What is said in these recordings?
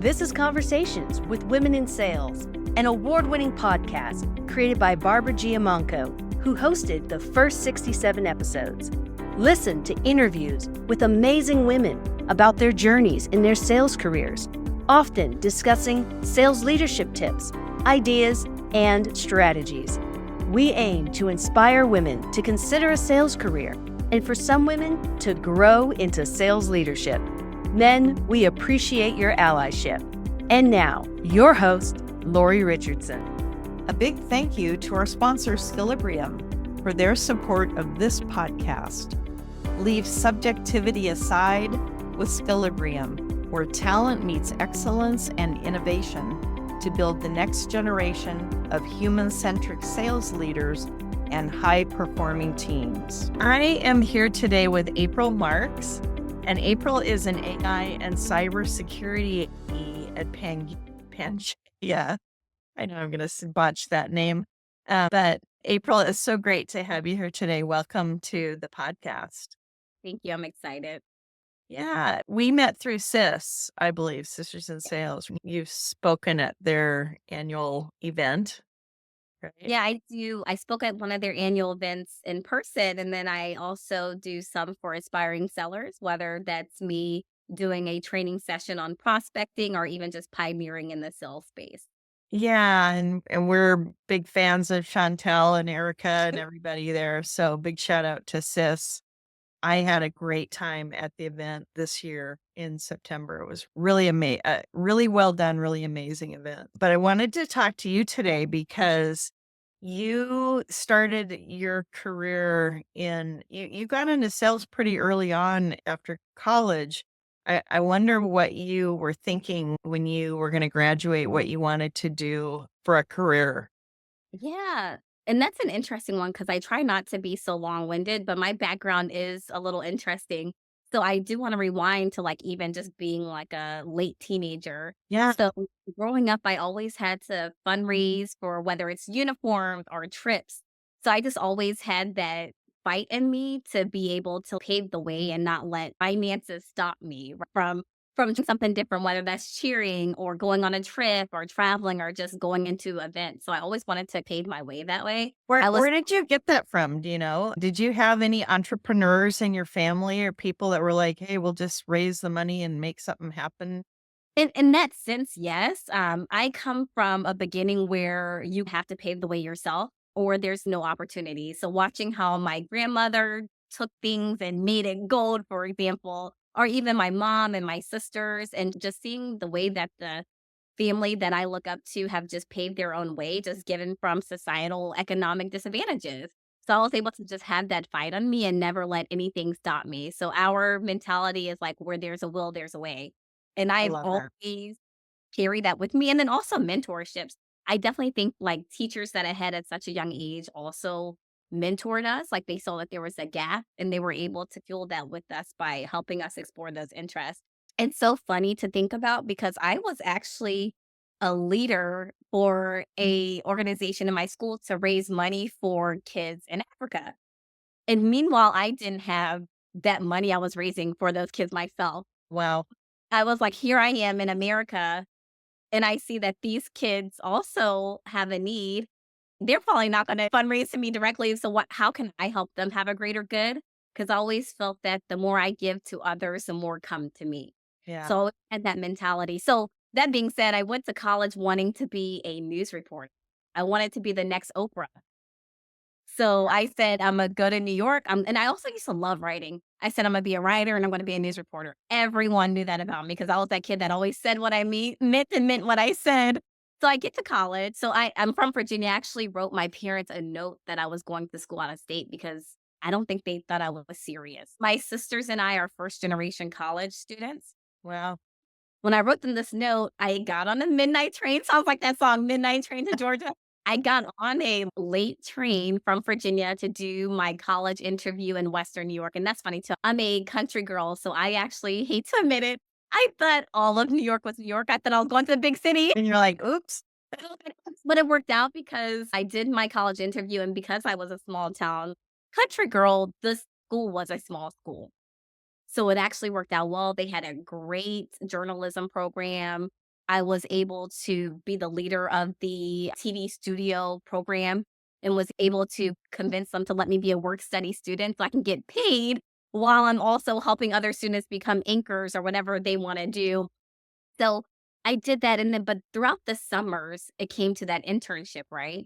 This is Conversations with Women in Sales, an award-winning podcast created by Barbara Giamanco, who hosted the first 67 episodes. Listen to interviews with amazing women about their journeys in their sales careers, often discussing sales leadership tips, ideas, and strategies. We aim to inspire women to consider a sales career and for some women to grow into sales leadership. Men, we appreciate your allyship. And now, your host, Lori Richardson. A big thank you to our sponsor, Skillibrium, for their support of this podcast. Leave subjectivity aside with Skillibrium, where talent meets excellence and innovation to build the next generation of human-centric sales leaders and high-performing teams. I am here today with April Marks, and April is an AI and Cybersecurity AE at Pangea. I know I'm going to botch that name, but April, it's so great to have you here today. Welcome to the podcast. Thank you. I'm excited. Yeah, we met through SIS, I believe, Sisters in Sales. You've spoken at their annual event, right? Yeah, I do. I spoke at one of their annual events in person, and then I also do some for aspiring sellers, whether that's me doing a training session on prospecting or even just pioneering in the sales space. Yeah, and we're big fans of Chantel and Erica and everybody there. So big shout out to SIS. I had a great time at the event this year in September. It was really really well done, really amazing event. But I wanted to talk to you today because you started your career you got into sales pretty early on after college. I wonder what you were thinking when you were going to graduate, what you wanted to do for a career. Yeah. And that's an interesting one because I try not to be so long winded, but my background is a little interesting. So I do want to rewind to like even just being like a late teenager. Yeah. So growing up, I always had to fundraise for whether it's uniforms or trips. So I just always had that fight in me to be able to pave the way and not let finances stop me from doing something different, whether that's cheering or going on a trip or traveling or just going into events. So I always wanted to pave my way that way. Where did you get that from? Do you know? Did you have any entrepreneurs in your family or people that were like, hey, we'll just raise the money and make something happen? In that sense, yes. I come from a beginning where you have to pave the way yourself or there's no opportunity. So watching how my grandmother took things and made it gold, for example, or even my mom and my sisters, and just seeing the way that the family that I look up to have just paved their own way, just given from societal economic disadvantages. So I was able to just have that fight on me and never let anything stop me. So our mentality is like where there's a will, there's a way. And I I've love that. always carried that with me. And then also mentorships. I definitely think like teachers that I had at such a young age also mentored us. Like they saw that there was a gap and they were able to fuel that with us by helping us explore those interests. It's so funny to think about because I was actually a leader for a organization in my school to raise money for kids in Africa. And meanwhile, I didn't have that money I was raising for those kids myself. Wow. I was like, here I am in America, and I see that these kids also have a need. They're probably not going to fundraise to me directly. So how can I help them have a greater good? Because I always felt that the more I give to others, the more come to me. Yeah. So I had that mentality. So that being said, I went to college wanting to be a news reporter. I wanted to be the next Oprah. So I said, I'm going to go to New York. And I also used to love writing. I said, I'm going to be a writer and I'm going to be a news reporter. Everyone knew that about me because I was that kid that always said what I meant and meant what I said. So I get to college. So I'm from Virginia. I actually wrote my parents a note that I was going to school out of state because I don't think they thought I was serious. My sisters and I are first generation college students. Wow. When I wrote them this note, I got on a midnight train. Sounds like that song, Midnight Train to Georgia. I got on a late train from Virginia to do my college interview in Western New York. And that's funny too. I'm a country girl, so I actually hate to admit it. I thought all of New York was New York. I thought I was going to the big city. And you're like, oops. But it worked out because I did my college interview. And because I was a small town country girl, the school was a small school. So it actually worked out well. They had a great journalism program. I was able to be the leader of the TV studio program and was able to convince them to let me be a work study student so I can get paid while I'm also helping other students become anchors or whatever they want to do. So I did that. And then, but throughout the summers, it came to that internship, right?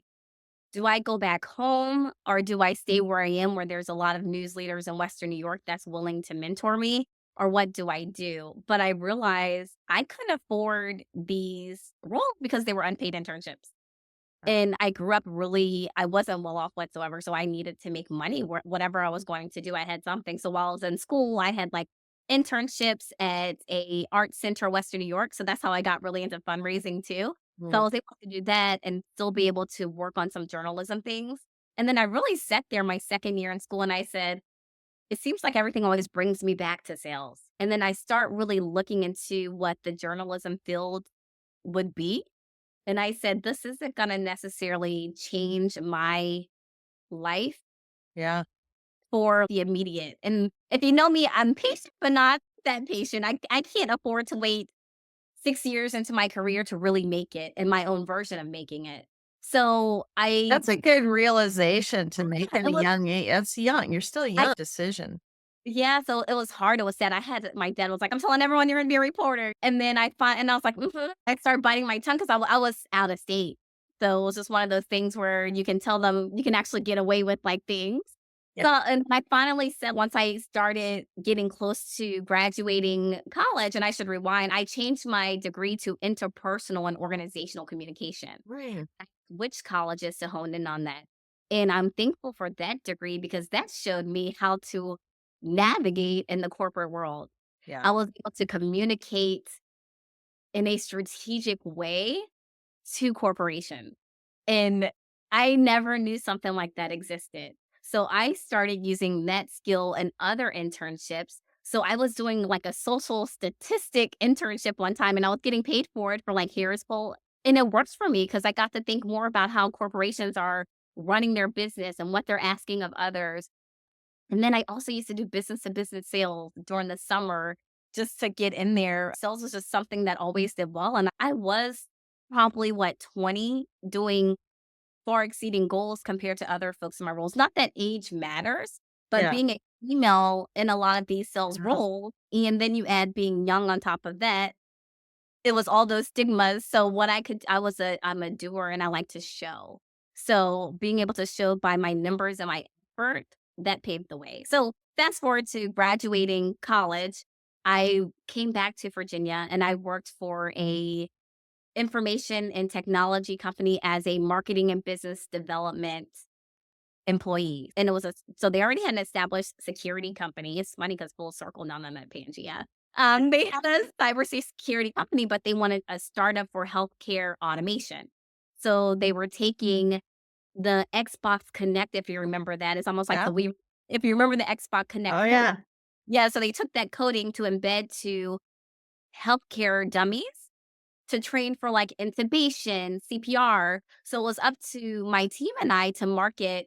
Do I go back home or do I stay where I am, where there's a lot of news leaders in Western New York that's willing to mentor me? Or what do I do? But I realized I couldn't afford these roles because they were unpaid internships. And I grew up really, I wasn't well off whatsoever. So I needed to make money. Whatever I was going to do, I had something. So while I was in school, I had like internships at a art center, Western New York. So that's how I got really into fundraising too. So I Mm. was able to do that and still be able to work on some journalism things. And then I really sat there my second year in school and I said, it seems like everything always brings me back to sales. And then I start really looking into what the journalism field would be. And I said, this isn't going to necessarily change my life Yeah. for the immediate. And if you know me, I'm patient, but not that patient. I can't afford to wait 6 years into my career to really make it in my own version of making it. So That's a good realization to make at it a was, young age. That's young. You're still I, young. Decision. yeah, so it was hard. It was sad. My dad was like, I'm telling everyone you're going to be a reporter. And then and I was like, I started biting my tongue because I was out of state. So it was just one of those things where you can tell them you can actually get away with like things. Yeah. So, and I finally said, once I started getting close to graduating college, and I should rewind, I changed my degree to interpersonal and organizational communication. Right. Which colleges to hone in on that. And I'm thankful for that degree because that showed me how to navigate in the corporate world. Yeah. I was able to communicate in a strategic way to corporations. And I never knew something like that existed. So I started using that skill in other internships. So I was doing like a social statistic internship one time and I was getting paid for it for like Harris Poll. And it works for me because I got to think more about how corporations are running their business and what they're asking of others. And then I also used to do business to business sales during the summer just to get in there. Sales was just something that always did well. And I was probably 20 doing far exceeding goals compared to other folks in my roles. Not that age matters, but Yeah. being a female in a lot of these sales roles, and then you add being young on top of that, it was all those stigmas. So what I'm a doer and I like to show. So being able to show by my numbers and my effort, that paved the way. So fast forward to graduating college, I came back to Virginia and I worked for a information and technology company as a marketing and business development employee. And it was so they already had an established security company. It's funny because full circle now that I'm at Pangea. They had a cybersecurity company, but they wanted a startup for healthcare automation. So they were taking the Xbox Connect, if you remember that. It's almost like Yeah. the we if you remember the Xbox Connect Oh, code. yeah. Yeah, so they took that coding to embed to healthcare dummies to train for like intubation, CPR. So it was up to my team and I to market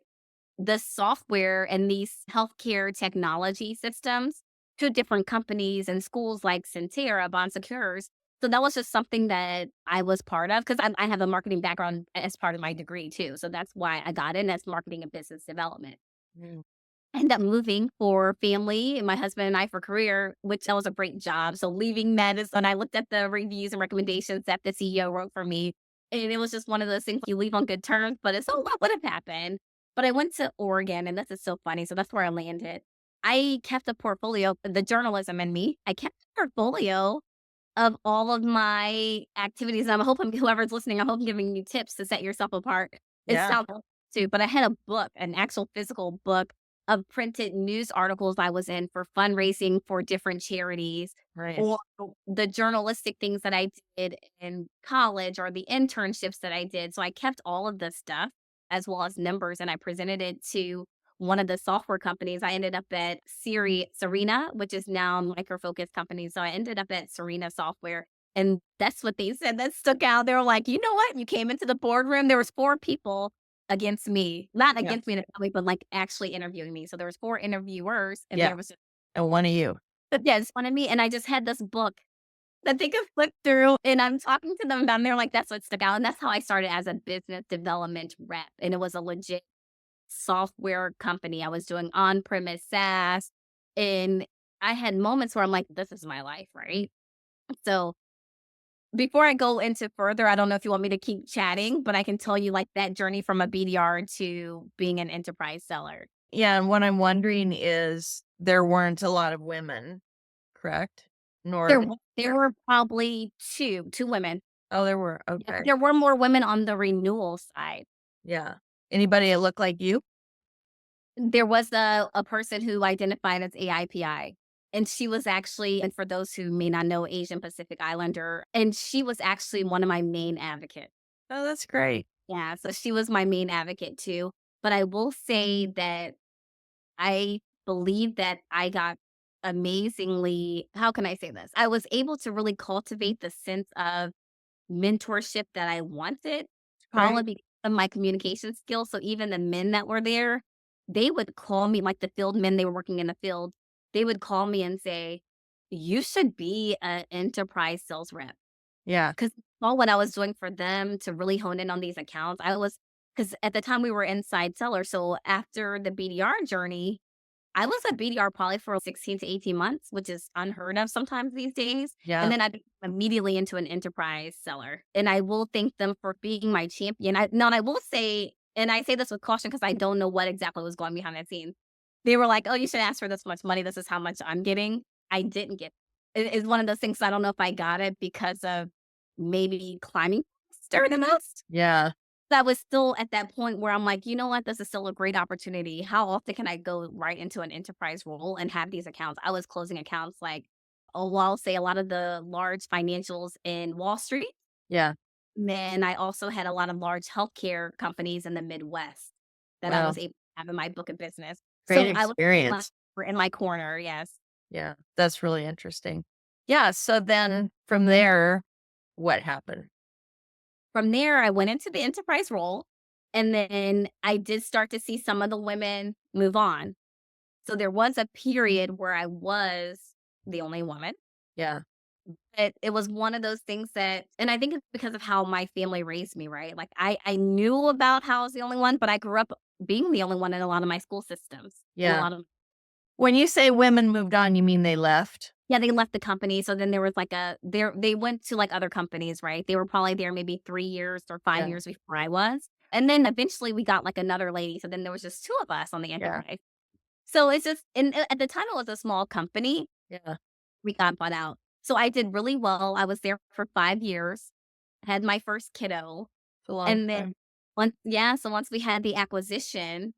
the software and these healthcare technology systems to different companies and schools like Centera, Bon Secures. So that was just something that I was part of because I have a marketing background as part of my degree too. So that's why I got in as marketing and business development. Mm. I ended up moving for family and my husband and I for career, which that was a great job. So leaving that is when I looked at the reviews and recommendations that the CEO wrote for me. And it was just one of those things you leave on good terms, but it's so what would have happened? But I went to Oregon and this is so funny. So that's where I landed. I kept a portfolio, the journalism in me. I kept a portfolio of all of my activities. And I'm hoping whoever's listening, I hope I'm giving you tips to set yourself apart. It Yeah. sounds too, but I had a book, an actual physical book of printed news articles I was in for fundraising for different charities Right. or the journalistic things that I did in college or the internships that I did. So I kept all of this stuff as well as numbers and I presented it to one of the software companies. I ended up at Serena, which is now Micro Focus company. So I ended up at Serena Software. And that's what they said that stuck out. They were like, you know what? You came into the boardroom. There was 4 people against me, not Yeah. against me in a way, but like actually interviewing me. So there was 4 interviewers, and Yeah. there was And one of you. yeah, just one of me, and I just had this book that they could flip through. And I'm talking to them down there like that's what stuck out. And that's how I started as a business development rep. And it was a legit software company. I was doing on-premise SaaS. And I had moments where I'm like, this is my life, right? So before I go into further, I don't know if you want me to keep chatting, but I can tell you like that journey from a BDR to being an enterprise seller. Yeah, and what I'm wondering is there weren't a lot of women, correct? Nor There were probably two women. oh, there were. Yeah, Okay. there were more women on the renewal side. Yeah. Anybody that looked like you? There was a person who identified as AIPI, and she was actually, and for those who may not know, Asian Pacific Islander, and she was actually one of my main advocates. Oh, that's great. Yeah, so she was my main advocate too. But I will say that I believe that I got amazingly, how can I say this? I was able to really cultivate the sense of mentorship that I wanted, Right. probably because of my communication skills. So even the men that were there, they would call me, like the field men, they were working in the field. They would call me and say, you should be an enterprise sales rep. Yeah. Because all what I was doing for them to really hone in on these accounts, because at the time we were inside sellers. So after the BDR journey, I was a BDR probably for 16 to 18 months, which is unheard of sometimes these days. And Yeah. then I became immediately into an enterprise seller. And I will thank them for being my champion. I will say, and I say this with caution because I don't know what exactly was going behind the scenes. They were like, oh, you should ask for this much money. This is how much I'm getting. I didn't get it. It's one of those things. I don't know if I got it because of maybe climbing faster than most. Yeah. I was still at that point where I'm like, you know what? This is still a great opportunity. How often can I go right into an enterprise role and have these accounts? I was closing accounts like, oh, well, I'll say a lot of the large financials in Wall Street. Yeah. Then I also had a lot of large healthcare companies in the Midwest that I Well, was able to have in my book of business. great So I was experience. in my corner. Yes. Yeah. That's really interesting. Yeah. So then from there, what happened? From there, I went into the enterprise role, and then I did start to see some of the women move on. So there was a period where I was the only woman. Yeah. It was one of those things that, and I think it's because of how my family raised me, right? Like I knew about how I was the only one, but I grew up being the only one in a lot of my school systems. And a Yeah. lot of, When you say women moved on, you mean they left? yeah, they left the company. So then there was like they went to like other companies, right? They were probably there maybe 3 years or 5 years before I was. And then eventually we got like another lady. So then there was just two of us on the Yeah. enterprise. So it's just, and at the time it was a small company. Yeah. We got bought out. So I did really well. I was there for 5 years, had my first kiddo. It's a long And then time. so once we had the acquisition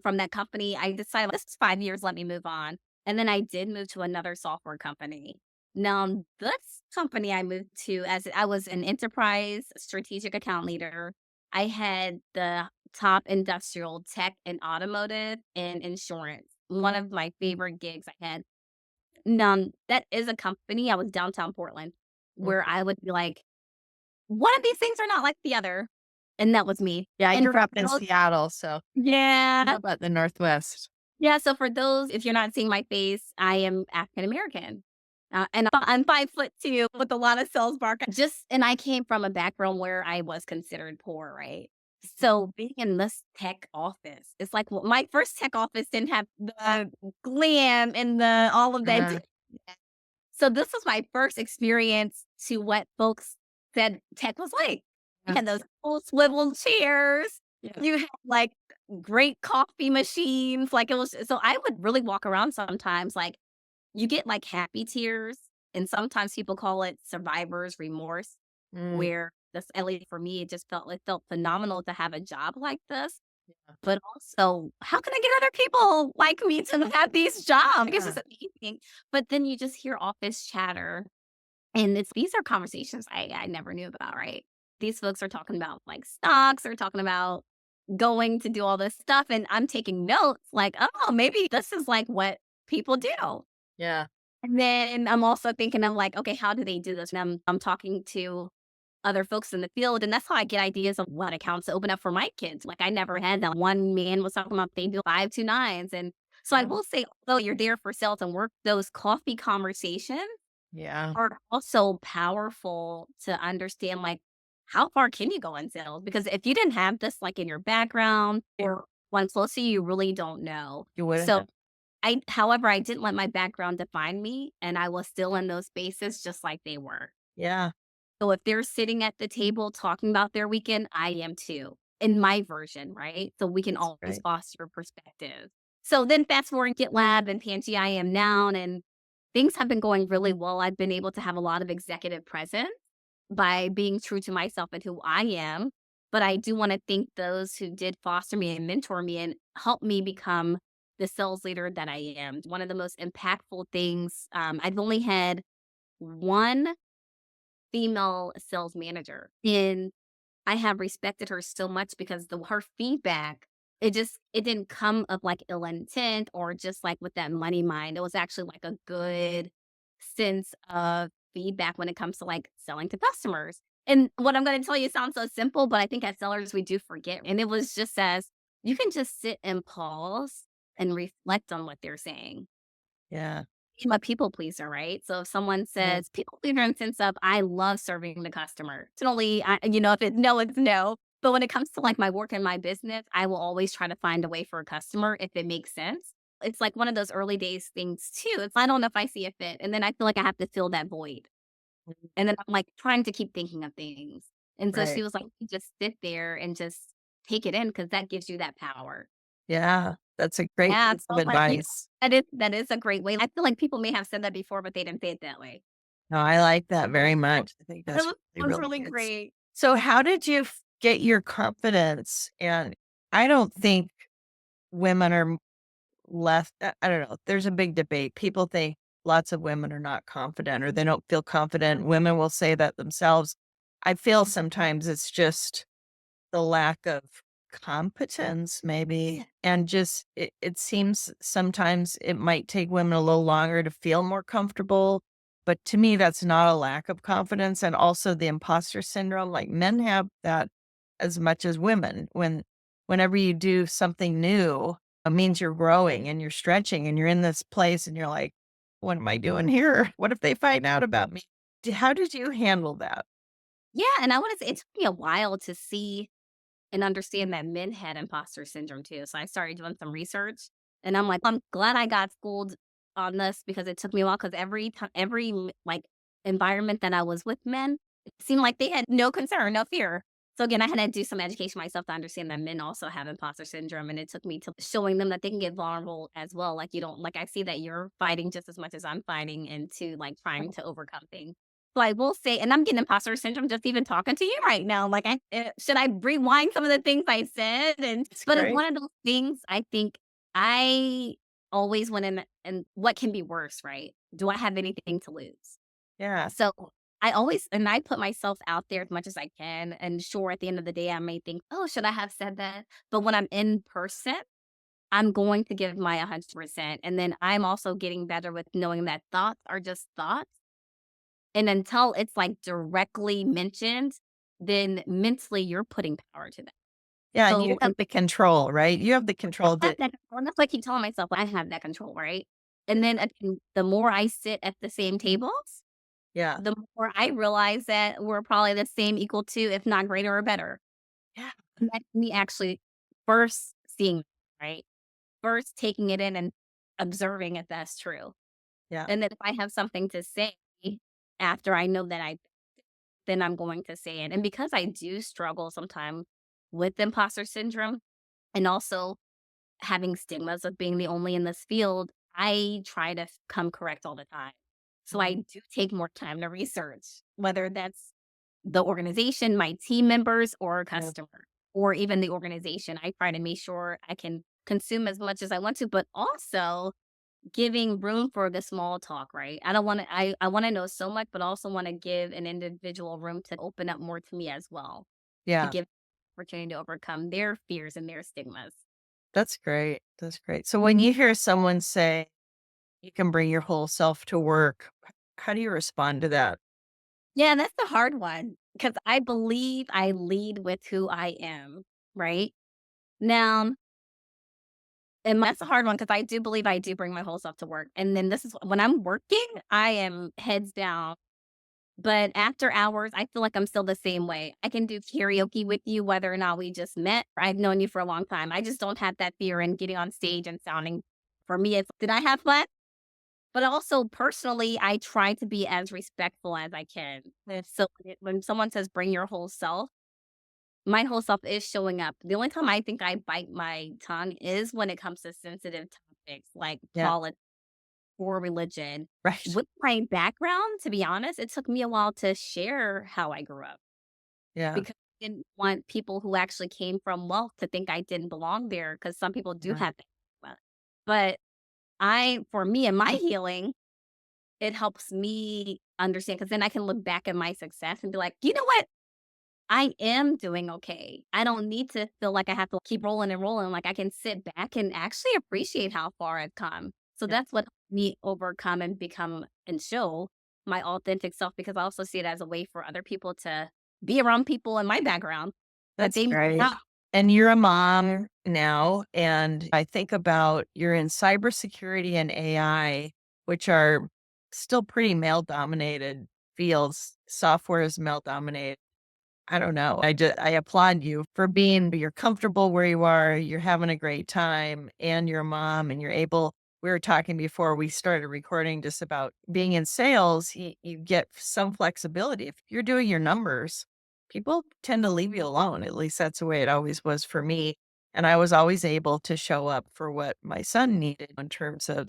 from that company, I decided this is 5 years, let me move on. And then I did move to another software company. Now, this company I moved to, as I was an enterprise strategic account leader, I had the top industrial tech and automotive and insurance. One of my favorite gigs I had. Now, that is a company. I was downtown Portland, where I would be like, one of these things are not like the other. And that was me. Yeah. I And grew up in those- Seattle. So Yeah. how about the Northwest? Yeah. So for those, if you're not seeing my face, I am African American. And I'm 5'2" with a lot of sales bark. And I came from a background where I was considered poor, right? So being in this tech office, it's like my first tech office didn't have the glam and the all of that. So this was my first experience to what folks said tech was like. You had those cool swivel chairs. Yeah. You had like great coffee machines. Like it was, so I would really walk around sometimes like you get like happy tears. And sometimes people call it survivor's remorse, where this, at least for me, it felt phenomenal to have a job like this. Yeah. But also, how can I get other people like me to have these jobs? It's just amazing. But then you just hear office chatter. And these are conversations I never knew about, right? These folks are talking about like stocks, they're talking about going to do all this stuff. And I'm taking notes like, oh, maybe this is like what people do. Yeah. And then I'm also thinking of like, okay, how do they do this? And I'm talking to other folks in the field. And that's how I get ideas of what accounts to open up for my kids. Like I never had that. One man was talking about they do 529s. And so I will say, although you're there for sales and work, those coffee conversations Yeah. are also powerful to understand, like, how far can you go in sales? Because if you didn't have this, like, in your background or one close to you, you really don't know. You wouldn't So have. however, I didn't let my background define me, and I was still in those spaces just like they were. Yeah. So if they're sitting at the table talking about their weekend, I am too, in my version, right? So we can That's always great. foster perspective. So then fast forward GitLab and Pangea I am now, and things have been going really well. I've been able to have a lot of executive presence by being true to myself and who I am. But I do want to thank those who did foster me and mentor me and help me become the sales leader that I am. One of the most impactful things, I've only had one female sales manager, and I have respected her so much because her feedback, it didn't come of like ill intent or just like with that money mind. It was actually like a good sense of feedback when it comes to like selling to customers. And what I'm going to tell you sounds so simple, but I think as sellers we do forget. And it was just as you can just sit and pause and reflect on what they're saying. Yeah. I'm a people pleaser, right? So if someone Yeah. says people pleaser in the sense of I love serving the customer. It's only, if it's no, it's no. But when it comes to like my work and my business, I will always try to find a way for a customer if it makes sense. It's like one of those early days things too. It's I don't know if I see a fit, and then I feel like I have to fill that void, Mhm. and then I'm like trying to keep thinking of things. And so she Right. was like, "You just sit there and just take it in because that gives you that power." Yeah. That's a great Yeah, piece of so like advice. that is a great way. I feel like people may have said that before, but they didn't say it that way. No, I like that very much. I think That that's really, was really really good. great. So how did you get your confidence? And I don't think women are less, I don't know. There's a big debate. People think lots of women are not confident or they don't feel confident. Women will say that themselves. I feel sometimes it's just the lack of competence, maybe. And just, it seems sometimes it might take women a little longer to feel more comfortable. But to me, that's not a lack of confidence. And also the imposter syndrome, like men have that as much as women. Whenever you do something new, it means you're growing and you're stretching and you're in this place and you're like, what am I doing here? What if they find out about me? How did you handle that? Yeah, and I wanna say it took me a while to see and understand that men had imposter syndrome too, so I started doing some research, and I'm like, I'm glad I got schooled on this because it took me a while. Because like, environment that I was with men, it seemed like they had no concern, no fear. So again, I had to do some education myself to understand that men also have imposter syndrome, and it took me to showing them that they can get vulnerable as well, like, you don't like, I see that you're fighting just as much as I'm fighting into, like, trying to overcome things. So I will say, and I'm getting imposter syndrome just even talking to you right now. Like, should I rewind some of the things I said? It's But it's great. one of those things I think I always went in, and what can be worse, right? Do I have anything to lose? Yeah. So I put myself out there as much as I can. And sure, at the end of the day, I may think, oh, should I have said that? But when I'm in person, I'm going to give my 100%. And then I'm also getting better with knowing that thoughts are just thoughts, and until it's, like, directly mentioned, then mentally you're putting power to that. Yeah, and you So, have the control, right? You have the control I have that that control, and that's why I keep telling myself I have that control, right? And then, again, the more I sit at the same tables, yeah. the more I realize that we're probably the same, equal to, if not greater or better. Yeah. And that's me actually first seeing, right? First taking it in and observing if that's true. Yeah. And then if I have something to say after I know that then I'm going to say it. And because I do struggle sometimes with imposter syndrome and also having stigmas of being the only in this field, I try to come correct all the time. So I Mhm. do take more time to research, whether that's the organization, my team members, or a Yeah. customer, or even the organization. I try to make sure I can consume as much as I want to, but also giving room for the small talk, right? I don't wanna I wanna know so much, but also wanna give an individual room to open up more to me as well, to Yeah. give opportunity to overcome their fears and their stigmas. That's great. That's great. So when you hear someone say you can bring your whole self to work, how do you respond to that? Yeah, that's the hard one because I believe I lead with who I am, right? Now, And that's a hard one because I do believe I do bring my whole self to work. And then this is when I'm working, I am heads down. But after hours, I feel like I'm still the same way. I can do karaoke with you, whether or not we just met. I've known you for a long time. I just don't have that fear in getting on stage and sounding. For me, it's did I have fun? But also personally, I try to be as respectful as I can. So when someone says bring your whole self, my whole self is showing up. The only time I think I bite my tongue is when it comes to sensitive topics like Yeah. politics or religion. Right. With my background, to be honest, it took me a while to share how I grew up Yeah. because I didn't want people who actually came from wealth to think I didn't belong there because some people do Yeah. have that. But for me and my healing, it helps me understand because then I can look back at my success and be like, you know what? I am doing okay. I don't need to feel like I have to keep rolling and rolling. Like I can sit back and actually appreciate how far I've come. So Yeah. that's what helped me overcome and become and show my authentic self because I also see it as a way for other people to be around people in my background that That's they might great. not. And you're a mom now, and I think about you're in cybersecurity and AI, which are still pretty male dominated fields. Software is male dominated. I don't know. I applaud you for you're comfortable where you are, you're having a great time, and you're a mom, and you're able. We were talking before we started recording just about being in sales. You get some flexibility. If you're doing your numbers, people tend to leave you alone. At least that's the way it always was for me. And I was always able to show up for what my son needed in terms of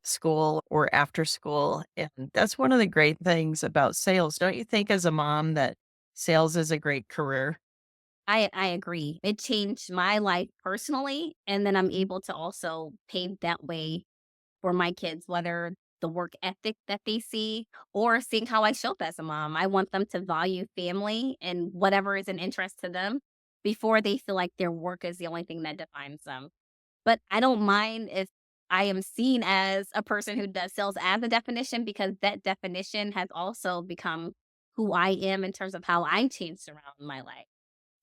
school or after school. And that's one of the great things about sales. Don't you think, as a mom, that sales is a great career? I agree. It changed my life personally. And then I'm able to also pave that way for my kids, whether the work ethic that they see or seeing how I show up as a mom. I want them to value family and whatever is an interest to them before they feel like their work is the only thing that defines them. But I don't mind if I am seen as a person who does sales as a definition because that definition has also become who I am in terms of how I changed around my life.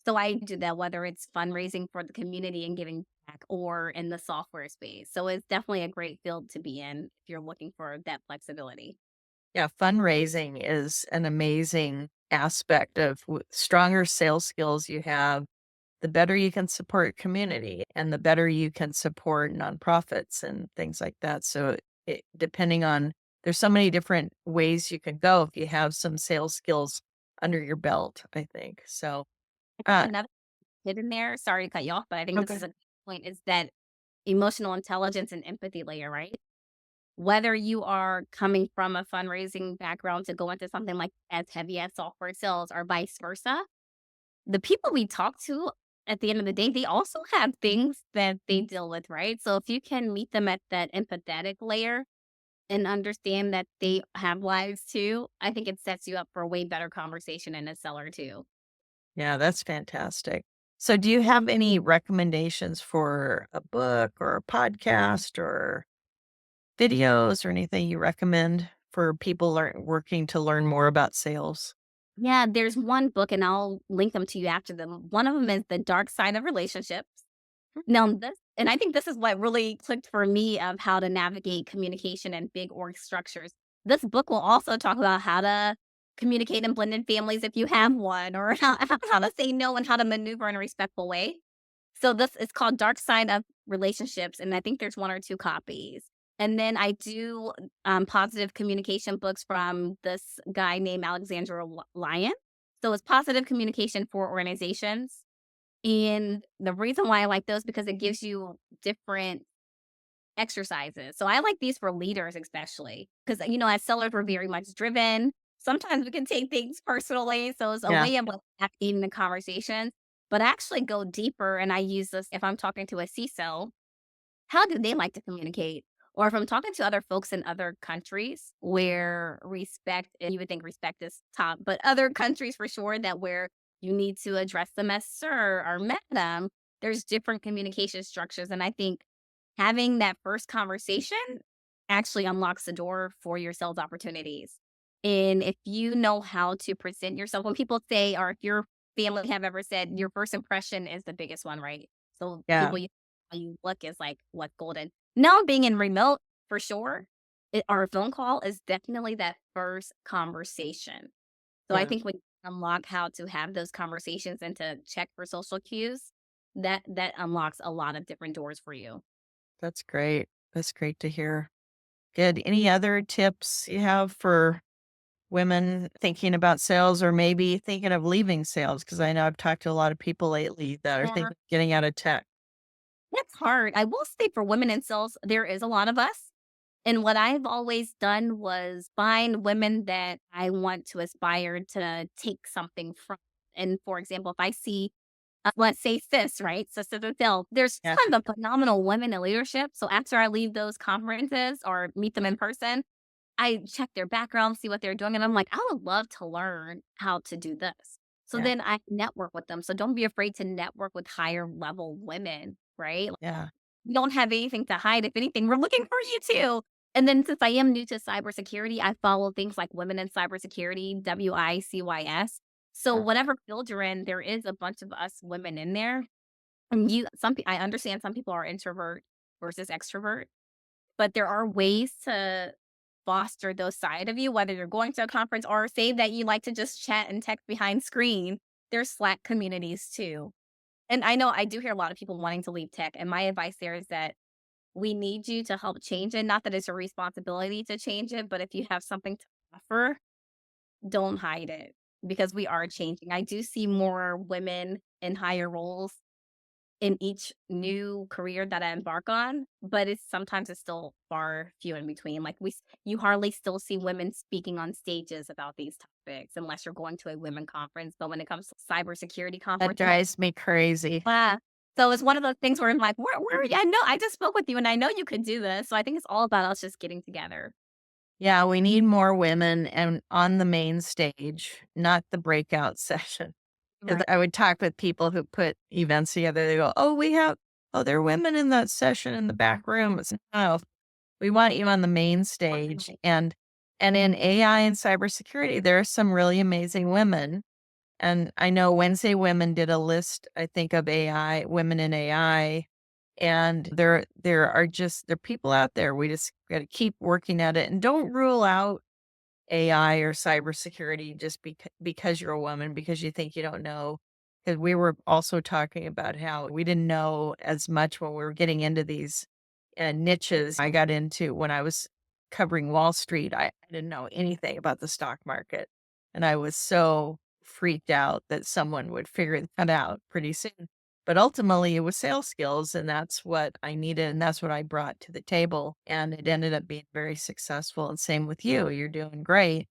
So I do that whether it's fundraising for the community and giving back or in the software space. So it's definitely a great field to be in if you're looking for that flexibility. Yeah, fundraising is an amazing aspect of stronger sales skills you have, the better you can support community and the better you can support nonprofits and things like that. So depending on, there's so many different ways you can go if you have some sales skills under your belt, I think. So, I think uh, another hit in there, sorry to cut you off, but I think this okay. is a good point, is that emotional intelligence and empathy layer, right? Whether you are coming from a fundraising background to go into something like as heavy as software sales or vice versa, the people we talk to at the end of the day, they also have things that they deal with, right? So if you can meet them at that empathetic layer and understand that they have lives too, I think it sets you up for a way better conversation and a seller too. Yeah, that's fantastic. So, do you have any recommendations for a book or a podcast or videos or anything you recommend for people working to learn more about sales? Yeah, there's one book, and I'll link them to you after them. One of them is The Dark Side of Relationships. Now, and I think this is what really clicked for me of how to navigate communication and big org structures. This book will also talk about how to communicate and blend in families if you have one, or how to say no and how to maneuver in a respectful way. So this is called Dark Side of Relationships, and I think there's 1 or 2 copies. And then I do, positive communication books from this guy named Alexandra Lyon. So it's positive communication for organizations. And the reason why I like those because it gives you different exercises. So I like these for leaders especially because, as sellers, we're very much driven. Sometimes we can take things personally. So it's a Yeah. way of like navigating the conversations, but actually go deeper. And I use this if I'm talking to a CISO, how do they like to communicate? Or if I'm talking to other folks in other countries where respect, and you would think respect is top, but other countries for sure that where you need to address them as sir or madam, there's different communication structures. And I think having that first conversation actually unlocks the door for your sales opportunities. And if you know how to present yourself, when people say, or if your family have ever said, your first impression is the biggest one, right? So Yeah. people how you look is like what's golden. Now being in remote for sure, our phone call is definitely that first conversation. So I Yeah, think when you unlock how to have those conversations and to check for social cues, that unlocks a lot of different doors for you. that's great. That's great to hear. Good. Any other tips you have for women thinking about sales or maybe thinking of leaving sales? Because I know I've talked to a lot of people lately that are thinking Yeah. of getting out of tech. That's hard. I will say for women in sales, there is a lot of us. And what I've always done was find women that I want to aspire to take something from. And for example, if I see, let's say sis, right? Sister of Phil, there's Yeah. tons of phenomenal women in leadership. So after I leave those conferences or meet them in person, I check their background, see what they're doing, and I'm like, "I would love to learn how to do this." So Yeah. then I network with them. So don't be afraid to network with higher level women, right? Like, Yeah. we don't have anything to hide. If anything, we're looking for you too. And then since I am new to cybersecurity, I follow things like Women in Cybersecurity, WICYS. So Yeah. whatever field you're in, there is a bunch of us women in there. And I understand some people are introvert versus extrovert, but there are ways to foster those side of you, whether you're going to a conference or say that you like to just chat and text behind screen. There's Slack communities too. And I know I do hear a lot of people wanting to leave tech. And my advice there is that we need you to help change it. Not that it's a responsibility to change it, but if you have something to offer, don't hide it because we are changing. I do see more women in higher roles in each new career that I embark on, but it's still far few in between. Like you hardly still see women speaking on stages about these topics unless you're going to a women conference. But when it comes to cybersecurity That conference, drives me crazy. so it's one of those things where I'm like, where, I know I just spoke with you and I know you could do this. So I think it's all about us just getting together. Yeah, we need more women and on the main stage, not the breakout session. 'Cause Right. I would talk with people who put events together. They go, there are women in that session in the back room. It's no, we want you on the main stage. And in AI and cybersecurity, there are some really amazing women. And I know Wednesday Women did a list, I think, of AI, women in AI. And there are people out there. We just got to keep working at it and don't rule out AI or cybersecurity just because you're a woman, because you think you don't know. Because we were also talking about how we didn't know as much when we were getting into these niches I got into when I was covering Wall Street. I didn't know anything about the stock market. And I was so freaked out that someone would figure that out pretty soon. But ultimately, it was sales skills, and that's what I needed, and that's what I brought to the table. And it ended up being very successful. And same with you, you're doing great.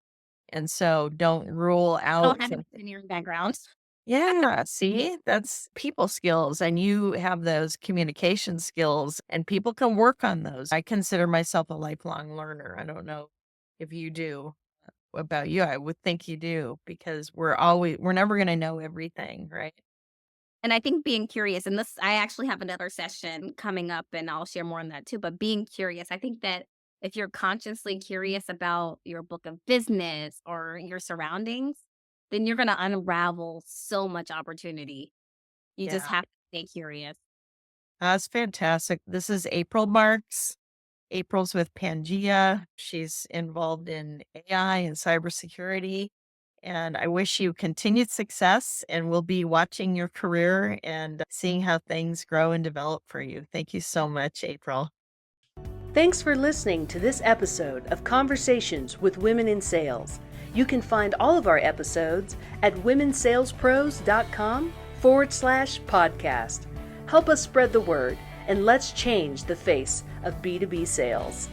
And so don't rule I don't out. have an engineering background. Yeah, see, that's people skills, and you have those communication skills, and people can work on those. I consider myself a lifelong learner. I don't know if you do. About you, I would think you do because we're never going to know everything, right? And I think being curious, and I actually have another session coming up and I'll share more on that too. But being curious, I think that if you're consciously curious about your book of business or your surroundings, then you're going to unravel so much opportunity. You just Yeah, have to stay curious. that's fantastic. This is April Marks. April's with Pangea. She's involved in AI and cybersecurity. And I wish you continued success, and we'll be watching your career and seeing how things grow and develop for you. Thank you so much, April. Thanks for listening to this episode of Conversations with Women in Sales. You can find all of our episodes at womensalespros.com/podcast. Help us spread the word, and let's change the face of B2B sales.